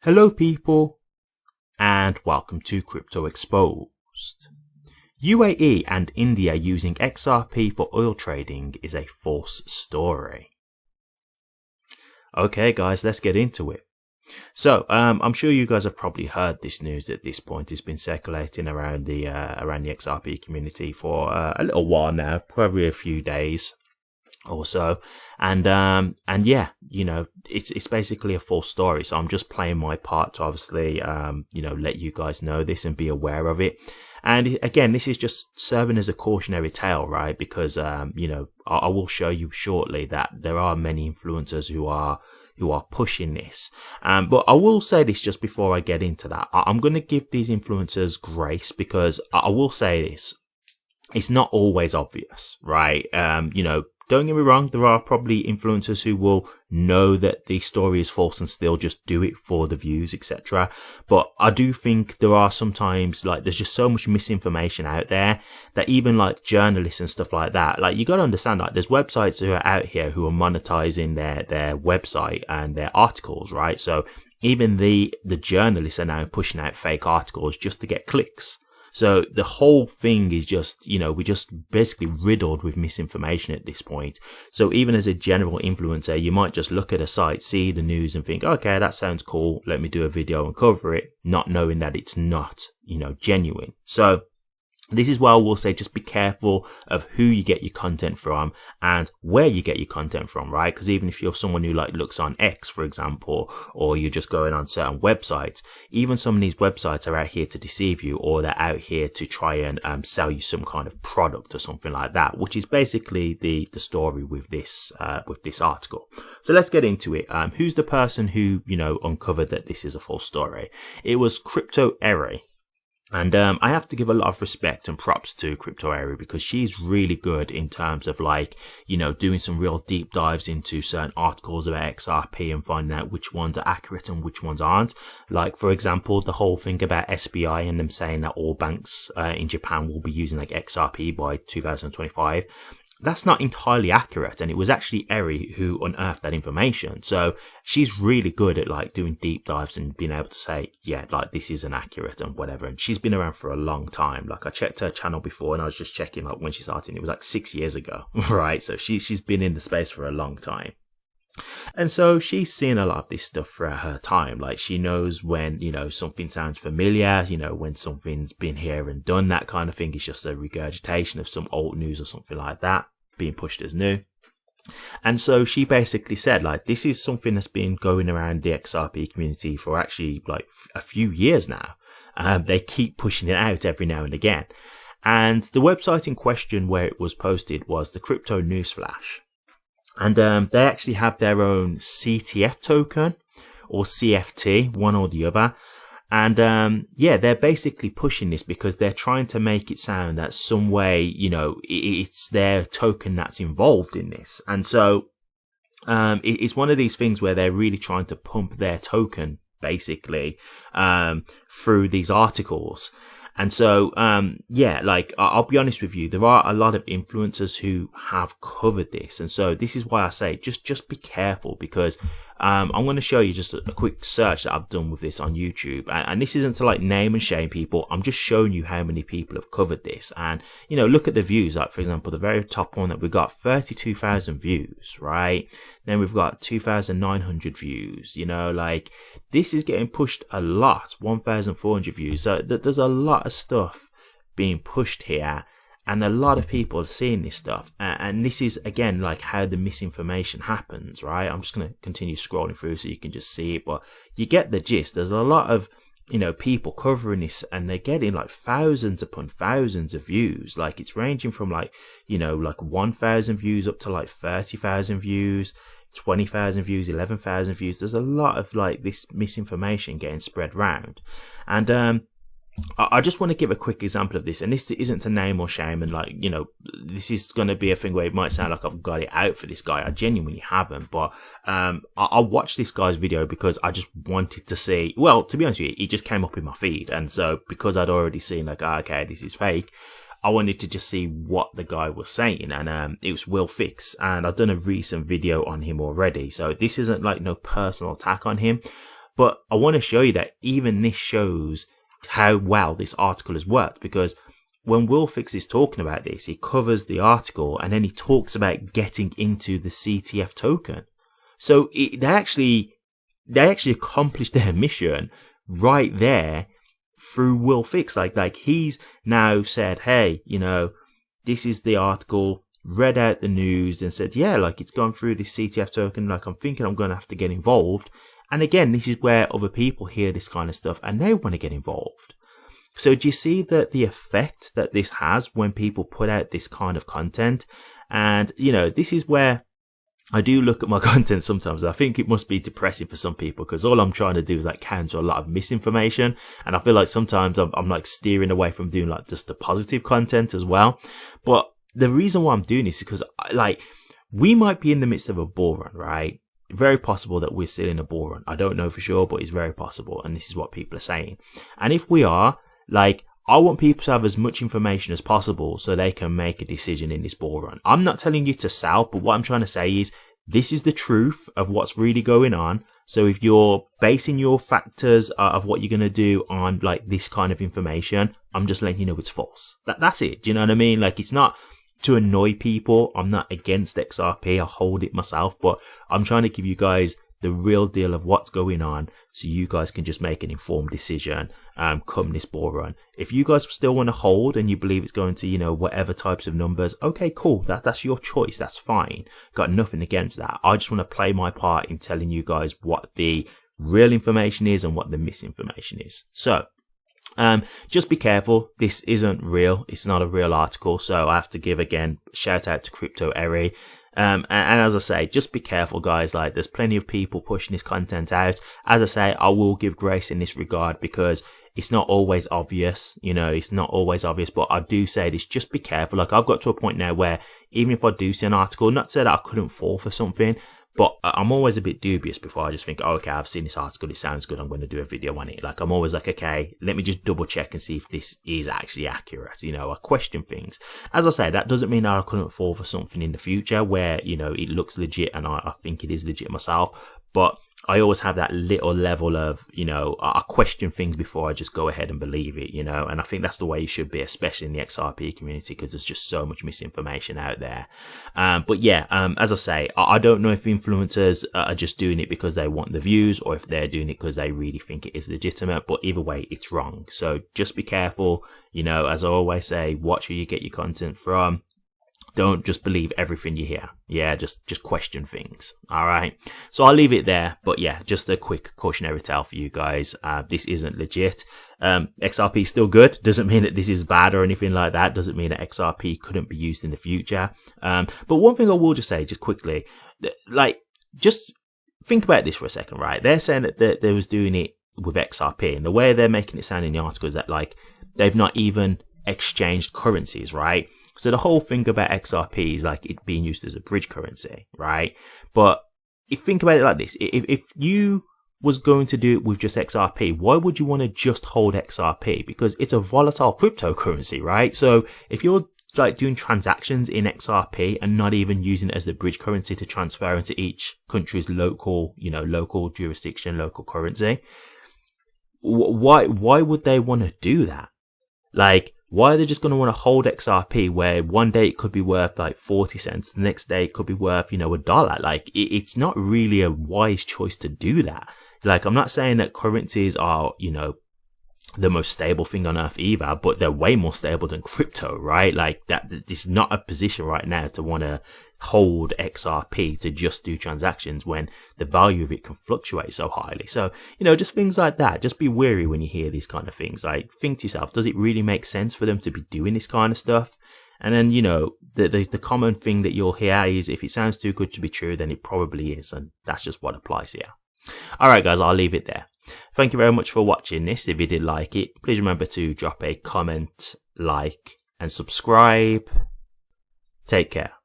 Hello people, and welcome to Crypto Exposed. UAE and India using XRP for oil trading is a false story. Okay guys, let's get into it. So, I'm sure you guys have probably heard this news at this point. It's been circulating around the XRP community for a little while now, probably a few days or so, and yeah, you know, it's basically a false story. So I'm just playing my part to obviously you know, let you guys know this and be aware of it. And again, this is just serving as a cautionary tale, right? Because you know, I will show you shortly that there are many influencers who are pushing this. But I will say this just before I get into that. I'm going to give these influencers grace, because I will say this, it's not always obvious, right? You know, don't get me wrong, there are probably influencers who will know that the story is false and still just do it for the views, etc. But I do think there are sometimes, like, there's just so much misinformation out there that even like journalists and stuff like that, like, you got to understand, like, there's websites who are out here who are monetizing their website and their articles, right? So even the journalists are now pushing out fake articles just to get clicks. So the whole thing is just, you know, we're just basically riddled with misinformation at this point. So even as a general influencer, you might just look at a site, see the news and think, okay, that sounds cool. Let me do a video and cover it, not knowing that it's not, you know, genuine. So this is why I will say, just be careful of who you get your content from and where you get your content from, right? Because even if you're someone who like looks on X, for example, or you're just going on certain websites, even some of these websites are out here to deceive you, or they're out here to try and sell you some kind of product or something like that, which is basically the story with this article. So let's get into it. Who's the person who, you know, uncovered that this is a false story? It was cryptoholics. And I have to give a lot of respect and props to cryptoholics, because she's really good in terms of, like, you know, doing some real deep dives into certain articles about XRP and finding out which ones are accurate and which ones aren't. Like, for example, the whole thing about SBI and them saying that all banks in Japan will be using like XRP by 2025. That's not entirely accurate, and it was actually Eri who unearthed that information. So she's really good at like doing deep dives and being able to say, yeah, like, this isn't accurate and whatever. And she's been around for a long time. Like, I checked her channel before, and I was just checking like when she started. It was like 6 years ago, right? So she's been in the space for a long time. And so she's seen a lot of this stuff throughout her time. Like, she knows when, you know, something sounds familiar, you know, when something's been here and done, that kind of thing. Is just a regurgitation of some old news or something like that being pushed as new. And so she basically said, like, this is something that's been going around the XRP community for actually like a few years now. They keep pushing it out every now and again. And the website in question where it was posted was the Crypto News Flash. And they actually have their own CTF token, or CFT, one or the other. And yeah, they're basically pushing this because they're trying to make it sound that some way, you know, it's their token that's involved in this. And so it's one of these things where they're really trying to pump their token, basically, through these articles. And so, yeah, like, I'll be honest with you, there are a lot of influencers who have covered this. And so this is why I say, just be careful, because, I'm going to show you just a quick search that I've done with this on YouTube. And this isn't to like name and shame people. I'm just showing you how many people have covered this. And, you know, look at the views. Like, for example, the very top one that we got 32,000 views, right? Then we've got 2,900 views, you know, like, this is getting pushed a lot, 1,400 views. So there's a lot of stuff being pushed here, and a lot of people are seeing this stuff. And this is, again, like how the misinformation happens, right? I'm just going to continue scrolling through so you can just see it, but you get the gist. There's a lot of, you know, people covering this, and they're getting like thousands upon thousands of views. Like, it's ranging from like, you know, like 1,000 views up to like 30,000 views, 20,000 views, 11,000 views. There's a lot of like this misinformation getting spread around. And I just want to give a quick example of this, and this isn't to name or shame, and like, you know, this is going to be a thing where it might sound like I've got it out for this guy. I genuinely haven't, but I watched this guy's video because I just wanted to see, well, to be honest with you, it just came up in my feed, and so because I'd already seen like, oh, okay, this is fake, I wanted to just see what the guy was saying, and it was Will Fix, and I've done a recent video on him already, so this isn't like no personal attack on him. But I want to show you that even this shows how well this article has worked, because when WillFix is talking about this, he covers the article and then he talks about getting into the CTF token. So they actually accomplished their mission right there through WillFix. Like he's now said, hey, you know, this is the article, read out the news and said, yeah, like it's gone through this CTF token. Like I'm thinking I'm going to have to get involved. And again, this is where other people hear this kind of stuff and they want to get involved. So do you see that the effect that this has when people put out this kind of content? And, you know, this is where I do look at my content sometimes. I think it must be depressing for some people because all I'm trying to do is like counter a lot of misinformation. And I feel like sometimes I'm like steering away from doing like just the positive content as well. But the reason why I'm doing this is because like we might be in the midst of a bull run, right? Very possible that we're still in a bull run. I don't know for sure, but it's very possible. And this is what people are saying. And if we are, like, I want people to have as much information as possible so they can make a decision in this bull run. I'm not telling you to sell, but what I'm trying to say is this is the truth of what's really going on. So if you're basing your factors of what you're going to do on like this kind of information, I'm just letting you know it's false. That's it. Do you know what I mean? Like, it's not to annoy people. I'm not against XRP. I hold it myself, but I'm trying to give you guys the real deal of what's going on so you guys can just make an informed decision come this bull run. If you guys still want to hold and you believe it's going to, you know, whatever types of numbers, okay, cool, that's your choice, that's fine, got nothing against that. I just want to play my part in telling you guys what the real information is and what the misinformation is. So just be careful. This isn't real. It's not a real article. So I have to give again shout out to Crypto Eri. And as I say, just be careful, guys. Like, there's plenty of people pushing this content out. As I say, I will give grace in this regard because it's not always obvious. You know, it's not always obvious, but I do say this, just be careful. Like, I've got to a point now where even if I do see an article, not to say that I couldn't fall for something, but I'm always a bit dubious before I just think, oh, okay, I've seen this article, it sounds good, I'm going to do a video on it. Like, I'm always like, okay, let me just double check and see if this is actually accurate. You know, I question things. As I say, that doesn't mean that I couldn't fall for something in the future where, you know, it looks legit and I think it is legit myself. But I always have that little level of, you know, I question things before I just go ahead and believe it, you know, and I think that's the way you should be, especially in the XRP community, because there's just so much misinformation out there. But yeah, as I say, I don't know if influencers are just doing it because they want the views or if they're doing it because they really think it is legitimate, but either way, it's wrong. So just be careful, you know, as I always say, watch who you get your content from. Don't just believe everything you hear. Yeah, just question things. All right. So I'll leave it there. But yeah, just a quick cautionary tale for you guys. This isn't legit. XRP is still good. Doesn't mean that this is bad or anything like that. Doesn't mean that XRP couldn't be used in the future. But one thing I will just say, just quickly, like, just think about this for a second, right? They're saying that they was doing it with XRP, and the way they're making it sound in the article is that, like, they've not even exchanged currencies, right? So the whole thing about XRP is like it being used as a bridge currency, right? But if think about it like this, if you was going to do it with just XRP, why would you want to just hold XRP? Because it's a volatile cryptocurrency, right? So if you're like doing transactions in XRP and not even using it as the bridge currency to transfer into each country's local, you know, local jurisdiction, local currency, why would they want to do that? Like, why are they just going to want to hold XRP where one day it could be worth like 40 cents, the next day it could be worth, you know, $1? Like, it's not really a wise choice to do that. Like, I'm not saying that currencies are, you know, the most stable thing on earth either, but they're way more stable than crypto, right? Like, that this is not a position right now to want to hold XRP to just do transactions when the value of it can fluctuate so highly. So, you know, just things like that. Just be wary when you hear these kind of things. Like, think to yourself, does it really make sense for them to be doing this kind of stuff? And then, you know, the common thing that you'll hear is if it sounds too good to be true, then it probably is. And that's just what applies here. All right, guys, I'll leave it there. Thank you very much for watching this. If you did like it, please remember to drop a comment, like, and subscribe. Take care.